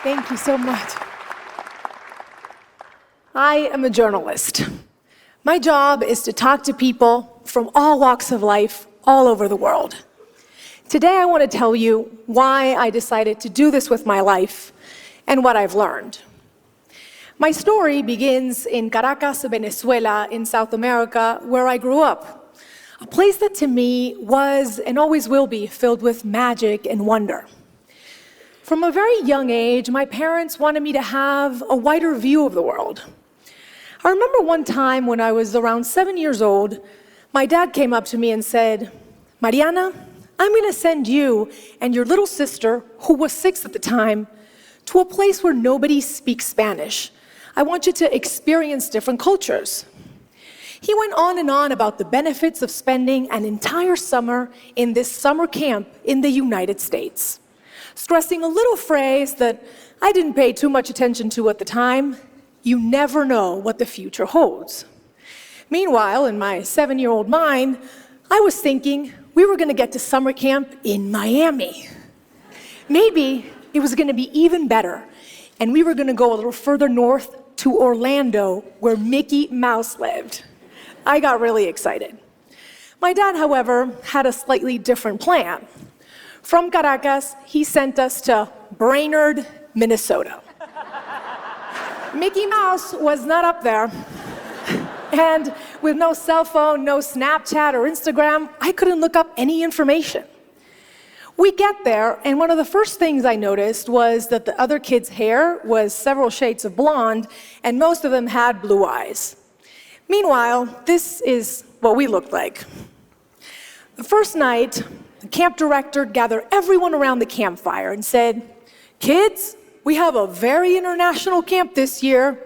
Thank you so much. I am a journalist. My job is to talk to people from all walks of life all over the world. Today I want to tell you why I decided to do this with my life and what I've learned. My story begins in Caracas, Venezuela, in South America, where I grew up. A place that to me was and always will be filled with magic and wonder. From a very young age, my parents wanted me to have a wider view of the world. I remember one time when I was around 7 years old, my dad came up to me and said, "Mariana, I'm going to send you and your little sister, who was 6 at the time, to a place where nobody speaks Spanish. I want you to experience different cultures." He went on and on about the benefits of spending an entire summer in this summer camp in the United States, stressing a little phrase that I didn't pay too much attention to at the time: you never know what the future holds. Meanwhile, in my 7-year-old mind, I was thinking we were going to get to summer camp in Miami. Maybe it was going to be even better, and we were going to go a little further north to Orlando, where Mickey Mouse lived. I got really excited. My dad, however, had a slightly different plan. From Caracas, he sent us to Brainerd, Minnesota. Mickey Mouse was not up there. And with no cell phone, no Snapchat or Instagram, I couldn't look up any information. We get there, and one of the first things I noticed was that the other kids' hair was several shades of blonde, and most of them had blue eyes. Meanwhile, this is what we looked like. The first night, the camp director gathered everyone around the campfire and said, "Kids, we have a very international camp this year.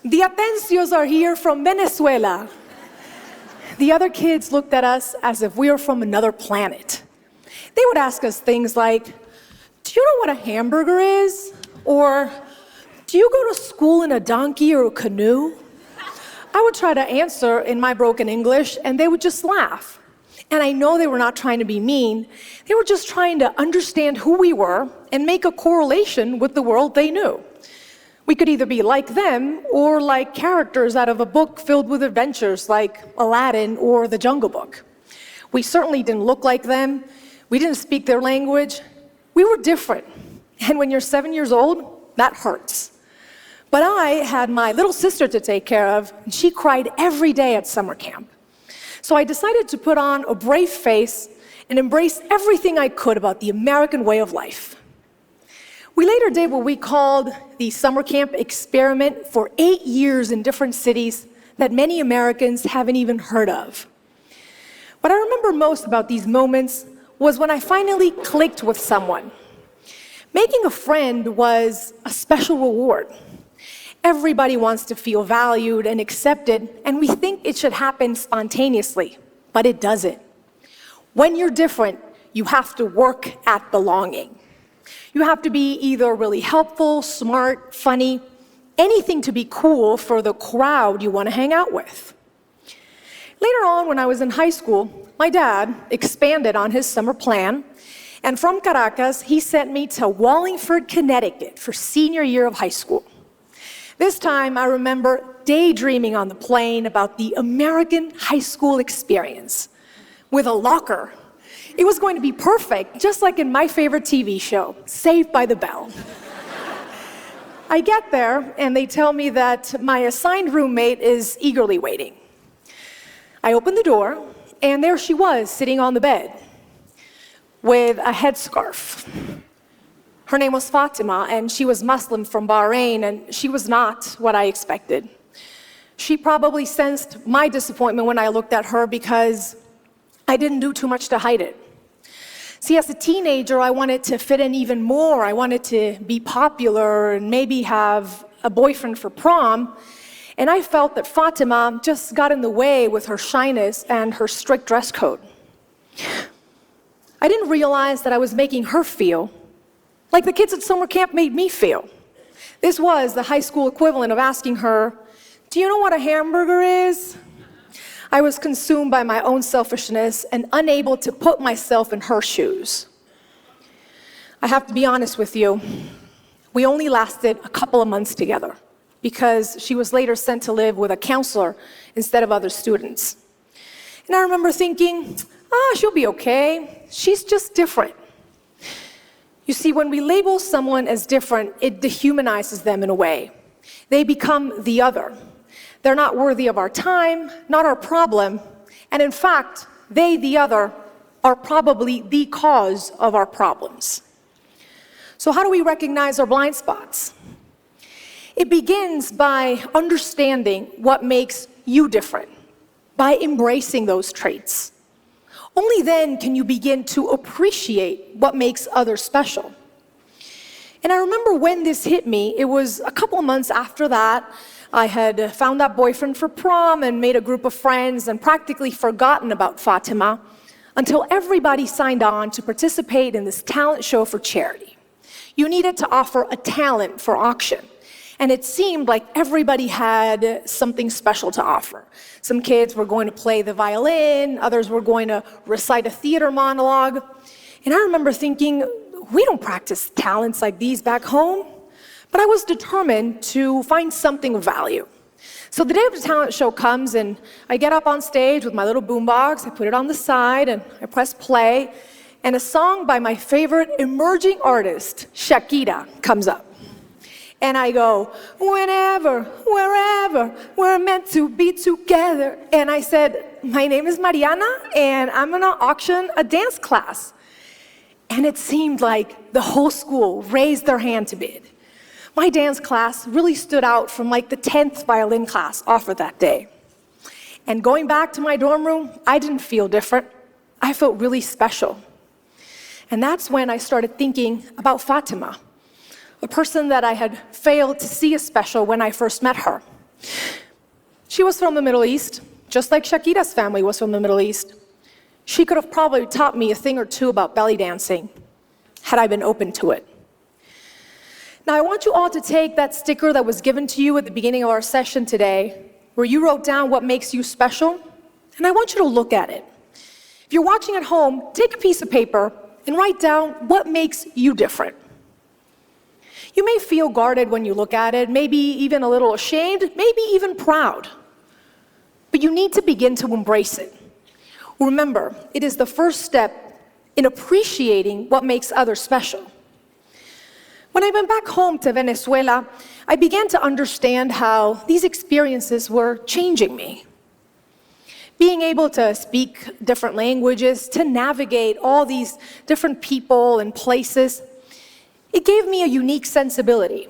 The Atrencios are here from Venezuela." The other kids looked at us as if we were from another planet. They would ask us things like, "Do you know what a hamburger is?" Or, "Do you go to school in a donkey or a canoe?" I would try to answer in my broken English, and they would just laugh. And I know they were not trying to be mean. They were just trying to understand who we were and make a correlation with the world they knew. We could either be like them or like characters out of a book filled with adventures like Aladdin or The Jungle Book. We certainly didn't look like them. We didn't speak their language. We were different. And when you're 7 years old, that hurts. But I had my little sister to take care of, and she cried every day at summer camp. So I decided to put on a brave face and embrace everything I could about the American way of life. We later did what we called the summer camp experiment for 8 years in different cities that many Americans haven't even heard of. What I remember most about these moments was when I finally clicked with someone. Making a friend was a special reward. Everybody wants to feel valued and accepted, and we think it should happen spontaneously, but it doesn't. When you're different, you have to work at belonging. You have to be either really helpful, smart, funny, anything to be cool for the crowd you want to hang out with. Later on, when I was in high school, my dad expanded on his summer plan, and from Caracas, he sent me to Wallingford, Connecticut for senior year of high school. This time, I remember daydreaming on the plane about the American high school experience with a locker. It was going to be perfect, just like in my favorite TV show, Saved by the Bell. I get there, and they tell me that my assigned roommate is eagerly waiting. I open the door, and there she was, sitting on the bed with a headscarf. Her name was Fatima, and she was Muslim from Bahrain, and she was not what I expected. She probably sensed my disappointment when I looked at her because I didn't do too much to hide it. See, as a teenager, I wanted to fit in even more. I wanted to be popular and maybe have a boyfriend for prom. And I felt that Fatima just got in the way with her shyness and her strict dress code. I didn't realize that I was making her feel like the kids at summer camp made me feel. This was the high school equivalent of asking her, "Do you know what a hamburger is?" I was consumed by my own selfishness and unable to put myself in her shoes. I have to be honest with you. We only lasted a couple of months together because she was later sent to live with a counselor instead of other students. And I remember thinking, she'll be okay. She's just different. You see, when we label someone as different, it dehumanizes them in a way. They become the other. They're not worthy of our time, not our problem, and in fact, they, the other, are probably the cause of our problems. So how do we recognize our blind spots? It begins by understanding what makes you different, by embracing those traits. Only then can you begin to appreciate what makes others special. And I remember when this hit me, it was a couple of months after that. I had found that boyfriend for prom and made a group of friends and practically forgotten about Fatima until everybody signed on to participate in this talent show for charity. You needed to offer a talent for auction. And it seemed like everybody had something special to offer. Some kids were going to play the violin, others were going to recite a theater monologue. And I remember thinking, we don't practice talents like these back home. But I was determined to find something of value. So the day of the talent show comes and I get up on stage with my little boombox, I put it on the side and I press play, and a song by my favorite emerging artist, Shakira, comes up. And I go, whenever, wherever, we're meant to be together. And I said, my name is Mariana, and I'm gonna auction a dance class. And it seemed like the whole school raised their hand to bid. My dance class really stood out from like the 10th violin class offered that day. And going back to my dorm room, I didn't feel different. I felt really special. And that's when I started thinking about Fatima, a person that I had failed to see as special when I first met her. She was from the Middle East, just like Shakira's family was from the Middle East. She could have probably taught me a thing or two about belly dancing, had I been open to it. Now, I want you all to take that sticker that was given to you at the beginning of our session today, where you wrote down what makes you special, and I want you to look at it. If you're watching at home, take a piece of paper and write down what makes you different. You may feel guarded when you look at it, maybe even a little ashamed, maybe even proud. But you need to begin to embrace it. Remember, it is the first step in appreciating what makes others special. When I went back home to Venezuela, I began to understand how these experiences were changing me. Being able to speak different languages, to navigate all these different people and places, it gave me a unique sensibility.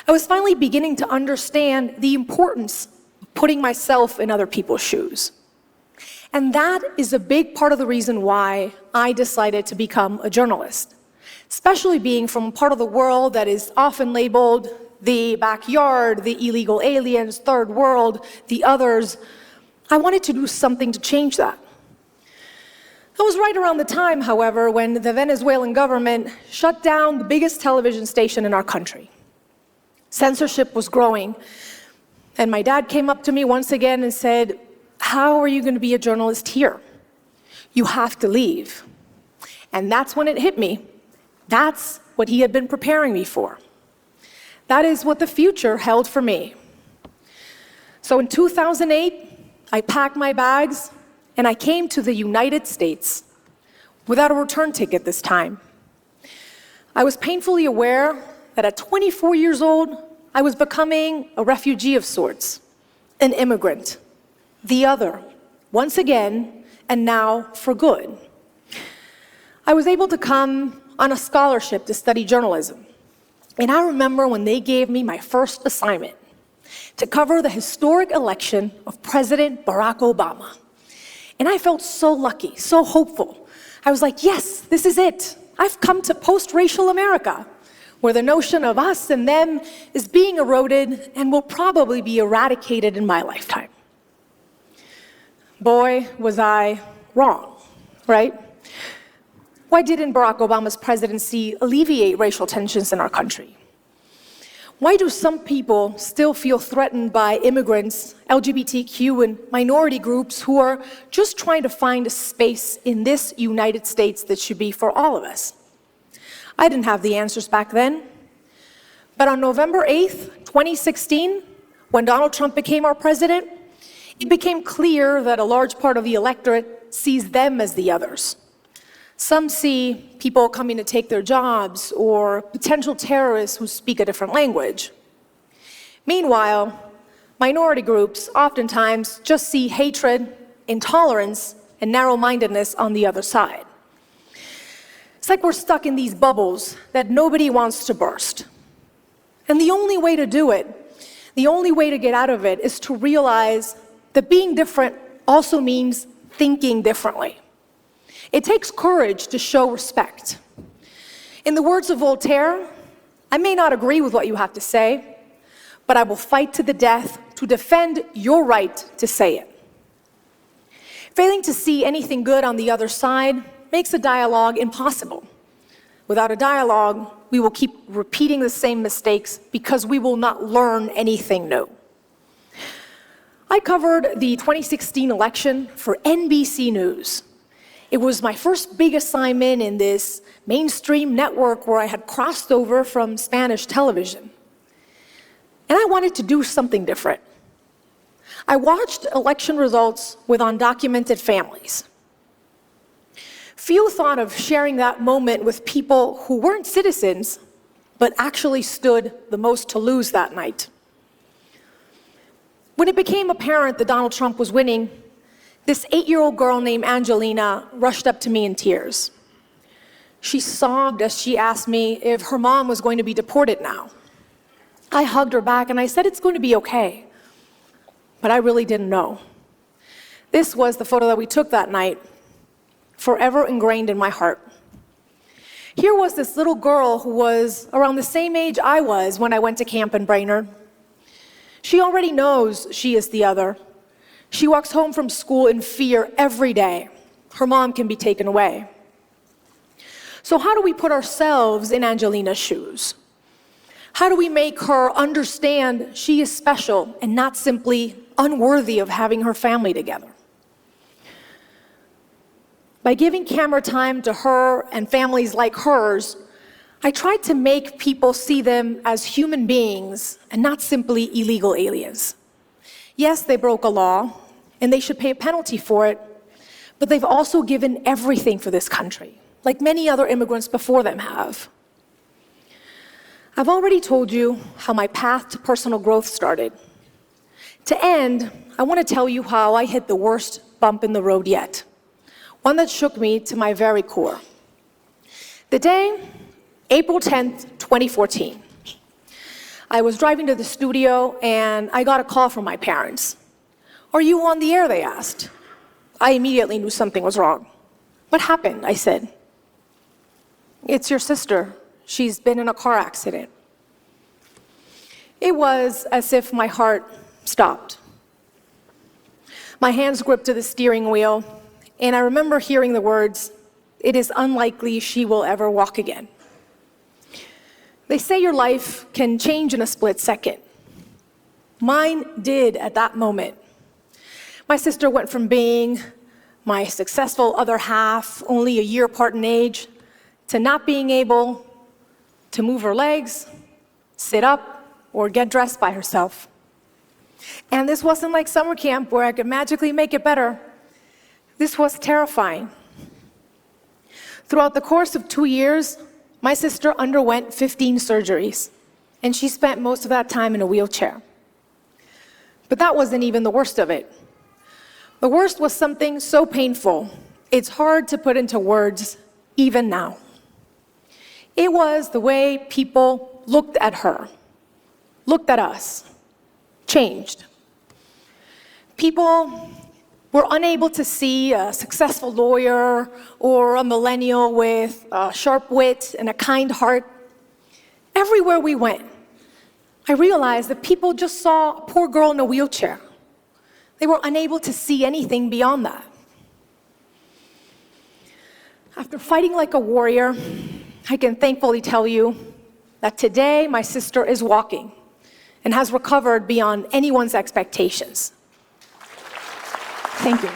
I was finally beginning to understand the importance of putting myself in other people's shoes. And that is a big part of the reason why I decided to become a journalist. Especially being from a part of the world that is often labeled the backyard, the illegal aliens, third world, the others. I wanted to do something to change that. That was right around the time, however, when the Venezuelan government shut down the biggest television station in our country. Censorship was growing, and my dad came up to me once again and said, "How are you going to be a journalist here? You have to leave." And that's when it hit me. That's what he had been preparing me for. That is what the future held for me. So in 2008, I packed my bags and I came to the United States without a return ticket this time. I was painfully aware that at 24 years old, I was becoming a refugee of sorts, an immigrant, the other, once again, and now for good. I was able to come on a scholarship to study journalism. And I remember when they gave me my first assignment to cover the historic election of President Barack Obama. And I felt so lucky, so hopeful. I was like, yes, this is it. I've come to post-racial America, where the notion of us and them is being eroded and will probably be eradicated in my lifetime. Boy, was I wrong, right? Why didn't Barack Obama's presidency alleviate racial tensions in our country? Why do some people still feel threatened by immigrants, LGBTQ, and minority groups who are just trying to find a space in this United States that should be for all of us? I didn't have the answers back then. But on November 8th, 2016, when Donald Trump became our president, it became clear that a large part of the electorate sees them as the others. Some see people coming to take their jobs or potential terrorists who speak a different language. Meanwhile, minority groups oftentimes just see hatred, intolerance, and narrow-mindedness on the other side. It's like we're stuck in these bubbles that nobody wants to burst. And the only way to do it, the only way to get out of it, is to realize that being different also means thinking differently. It takes courage to show respect. In the words of Voltaire, I may not agree with what you have to say, but I will fight to the death to defend your right to say it. Failing to see anything good on the other side makes a dialogue impossible. Without a dialogue, we will keep repeating the same mistakes because we will not learn anything new. I covered the 2016 election for NBC News. It was my first big assignment in this mainstream network where I had crossed over from Spanish television. And I wanted to do something different. I watched election results with undocumented families. Few thought of sharing that moment with people who weren't citizens, but actually stood the most to lose that night. When it became apparent that Donald Trump was winning, this 8-year-old girl named Angelina rushed up to me in tears. She sobbed as she asked me if her mom was going to be deported now. I hugged her back and I said it's going to be okay. But I really didn't know. This was the photo that we took that night, forever ingrained in my heart. Here was this little girl who was around the same age I was when I went to camp in Brainerd. She already knows she is the other. She walks home from school in fear every day. Her mom can be taken away. So how do we put ourselves in Angelina's shoes? How do we make her understand she is special and not simply unworthy of having her family together? By giving camera time to her and families like hers, I tried to make people see them as human beings and not simply illegal aliens. Yes, they broke a law, and they should pay a penalty for it, but they've also given everything for this country, like many other immigrants before them have. I've already told you how my path to personal growth started. To end, I want to tell you how I hit the worst bump in the road yet, one that shook me to my very core. The day, April 10th, 2014. I was driving to the studio and I got a call from my parents. "Are you on the air?" they asked. I immediately knew something was wrong. "What happened?" I said. "It's your sister. She's been in a car accident." It was as if my heart stopped. My hands gripped to the steering wheel, and I remember hearing the words, "It is unlikely she will ever walk again." They say your life can change in a split second. Mine did at that moment. My sister went from being my successful other half, only a year apart in age, to not being able to move her legs, sit up, or get dressed by herself. And this wasn't like summer camp where I could magically make it better. This was terrifying. Throughout the course of 2 years, my sister underwent 15 surgeries, and she spent most of that time in a wheelchair. But that wasn't even the worst of it. The worst was something so painful, it's hard to put into words even now. It was the way people looked at her, looked at us, changed. People were unable to see a successful lawyer or a millennial with a sharp wit and a kind heart. Everywhere we went, I realized that people just saw a poor girl in a wheelchair. They were unable to see anything beyond that. After fighting like a warrior, I can thankfully tell you that today my sister is walking and has recovered beyond anyone's expectations. Thank you.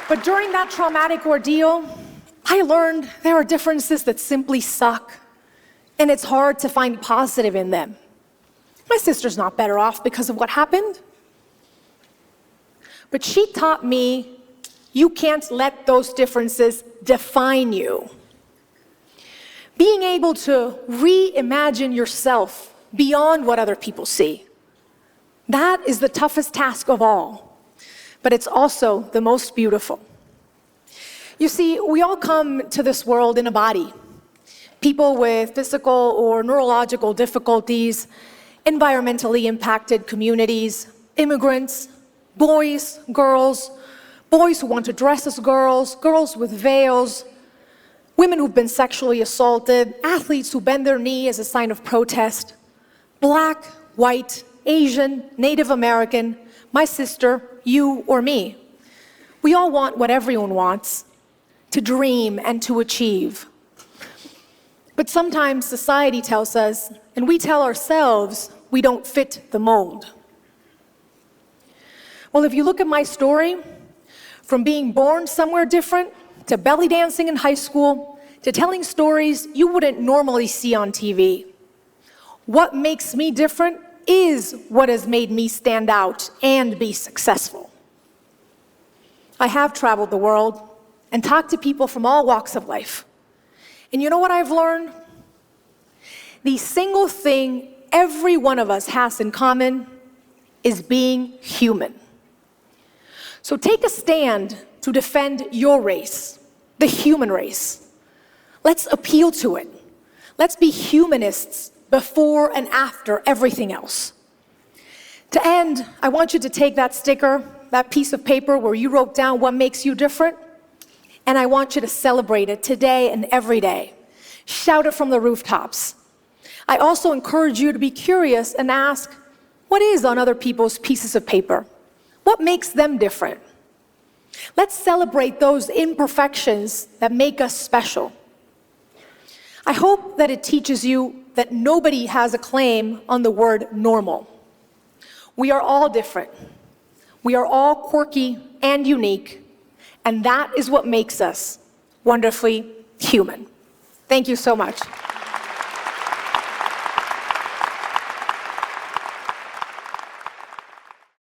But during that traumatic ordeal, I learned there are differences that simply suck, and it's hard to find positive in them. My sister's not better off because of what happened. But she taught me you can't let those differences define you. Being able to reimagine yourself beyond what other people see, that is the toughest task of all, but it's also the most beautiful. You see, we all come to this world in a body. People with physical or neurological difficulties, environmentally impacted communities, immigrants, boys, girls, boys who want to dress as girls, girls with veils, women who've been sexually assaulted, athletes who bend their knee as a sign of protest, black, white, Asian, Native American, my sister, you or me. We all want what everyone wants, to dream and to achieve. But sometimes society tells us, and we tell ourselves, we don't fit the mold. Well, if you look at my story, from being born somewhere different, to belly dancing in high school, to telling stories you wouldn't normally see on TV, what makes me different is what has made me stand out and be successful. I have traveled the world and talked to people from all walks of life. And you know what I've learned? The single thing every one of us has in common is being human. So take a stand to defend your race, the human race. Let's appeal to it. Let's be humanists before and after everything else. To end, I want you to take that sticker, that piece of paper where you wrote down what makes you different, and I want you to celebrate it today and every day. Shout it from the rooftops. I also encourage you to be curious and ask, what is on other people's pieces of paper? What makes them different? Let's celebrate those imperfections that make us special. I hope that it teaches you that nobody has a claim on the word normal. We are all different. We are all quirky and unique, and that is what makes us wonderfully human. Thank you so much.